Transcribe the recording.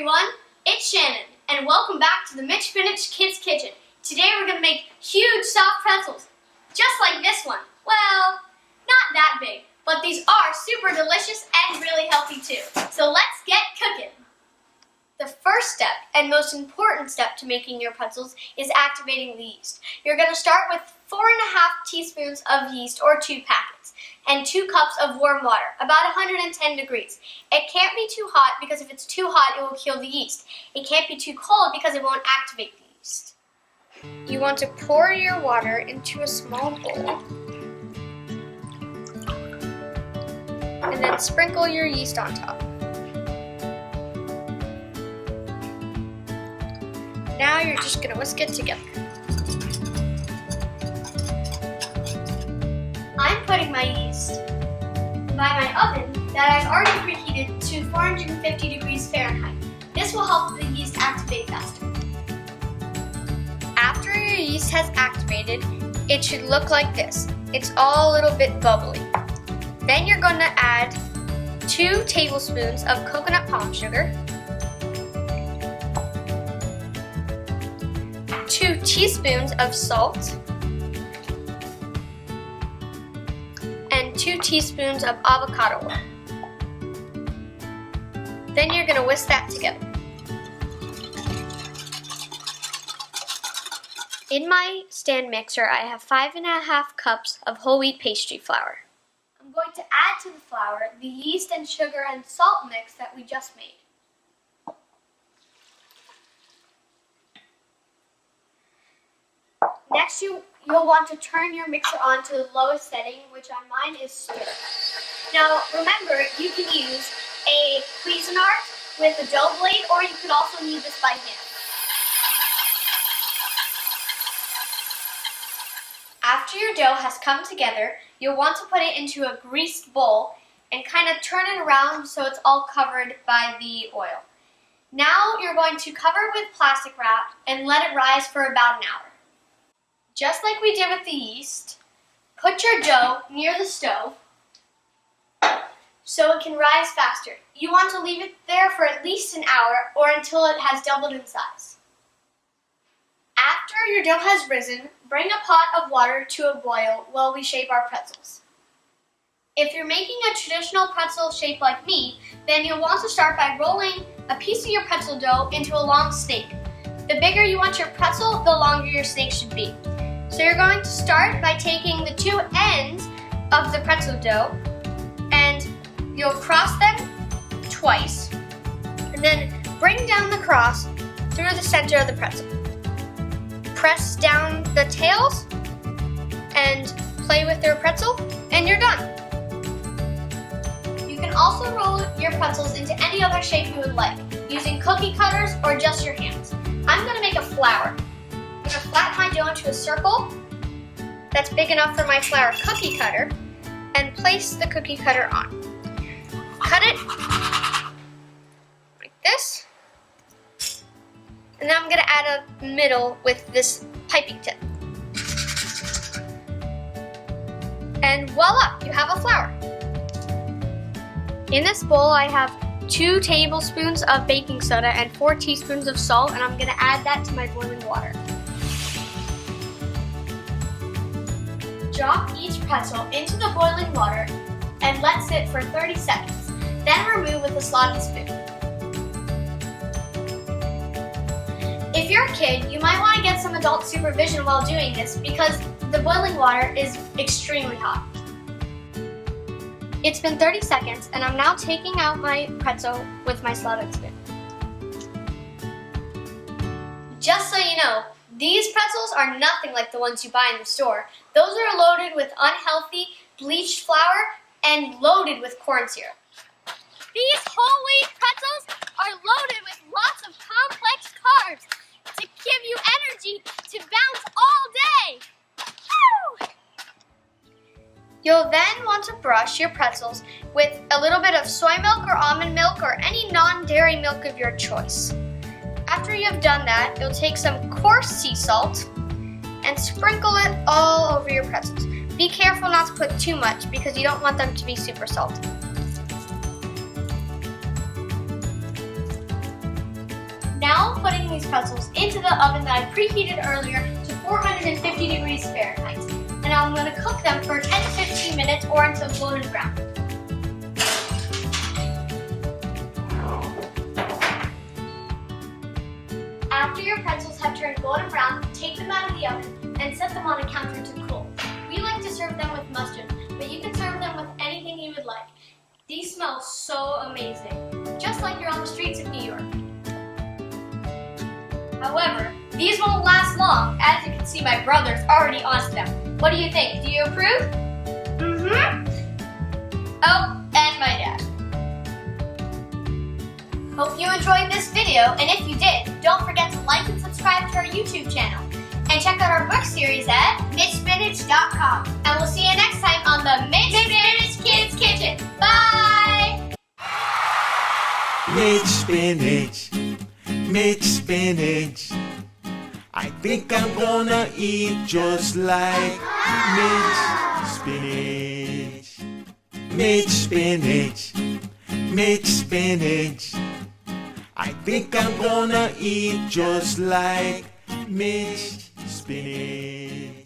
everyone, it's Shannon, and welcome back to the Mitch Spinach Kids Kitchen. Today we're going to make huge soft pretzels, just like this one. Well, not that big, but these are super delicious and really healthy too. So let's get cooking. The first step, and most important step to making your pretzels, is activating the yeast. You're going to start with 4.5 teaspoons of yeast, or 2 packets, and 2 cups of warm water, about 110 degrees. It can't be too hot because if it's too hot, it will kill the yeast. It can't be too cold because it won't activate the yeast. You want to pour your water into a small bowl, and then sprinkle your yeast on top. Now you're just going to whisk it together. I'm putting my yeast by my oven that I've already preheated to 450 degrees Fahrenheit. This will help the yeast activate faster. After your yeast has activated, it should look like this. It's all a little bit bubbly. Then you're going to add 2 tablespoons of coconut palm sugar, 2 teaspoons of salt, and 2 teaspoons of avocado oil. Then you're going to whisk that together. In my stand mixer, I have 5.5 cups of whole wheat pastry flour. I'm going to add to the flour the yeast and sugar and salt mix that we just made. Next, you'll want to turn your mixer on to the lowest setting, which on mine is stir. Now, remember, you can use a Cuisinart with a dough blade, or you could also knead this by hand. After your dough has come together, you'll want to put it into a greased bowl and kind of turn it around so it's all covered by the oil. Now you're going to cover it with plastic wrap and let it rise for about an hour. Just like we did with the yeast, put your dough near the stove so it can rise faster. You want to leave it there for at least an hour or until it has doubled in size. After your dough has risen, bring a pot of water to a boil while we shape our pretzels. If you're making a traditional pretzel shape like me, then you'll want to start by rolling a piece of your pretzel dough into a long snake. The bigger you want your pretzel, the longer your snake should be. So you're going to start by taking the 2 ends of the pretzel dough and you'll cross them twice and then bring down the cross through the center of the pretzel. Press down the tails and play with your pretzel and you're done. You can also roll your pretzels into any other shape you would like, using cookie cutters or just your hands. I'm going to make a flower. I'm going to flatten my dough into a circle that's big enough for my flour cookie cutter and place the cookie cutter on. Cut it like this. And then I'm going to add a middle with this piping tip. And voila, you have a flower. In this bowl I have 2 tablespoons of baking soda and 4 teaspoons of salt, and I'm going to add that to my boiling water. Drop each pretzel into the boiling water and let sit for 30 seconds. Then remove with a slotted spoon. If you're a kid, you might want to get some adult supervision while doing this because the boiling water is extremely hot. It's been 30 seconds and I'm now taking out my pretzel with my slotted spoon. Just so you know, these pretzels are nothing like the ones you buy in the store. Those are loaded with unhealthy bleached flour and loaded with corn syrup. These whole wheat pretzels are loaded with lots of complex carbs to give you energy to bounce all day. Woo! You'll then want to brush your pretzels with a little bit of soy milk or almond milk or any non-dairy milk of your choice. After you have done that, you'll take some coarse sea salt and sprinkle it all over your pretzels. Be careful not to put too much because you don't want them to be super salty. these pretzels into the oven that I preheated earlier to 450 degrees Fahrenheit. And I'm going to cook them for 10 to 15 minutes or until golden brown. After your pretzels have turned golden brown, take them out of the oven and set them on a counter to cool. We like to serve them with mustard, but you can serve them with anything you would like. These smell so amazing, just like you're on the streets of New York. However, these won't last long. As you can see, my brother's already onto them. What do you think? Do you approve? Oh, and my dad. Hope you enjoyed this video, and if you did, don't forget to like and subscribe to our YouTube channel. And check out our book series at mitchspinach.com. And we'll see you next time on the Mitch Spinach Kids Kitchen. Bye! Mitch Spinach, Mitch Spinach. I think I'm gonna eat just like Mitch Spinach. Mitch Spinach, Mitch Spinach. I think I'm gonna eat just like Mitch Spinach.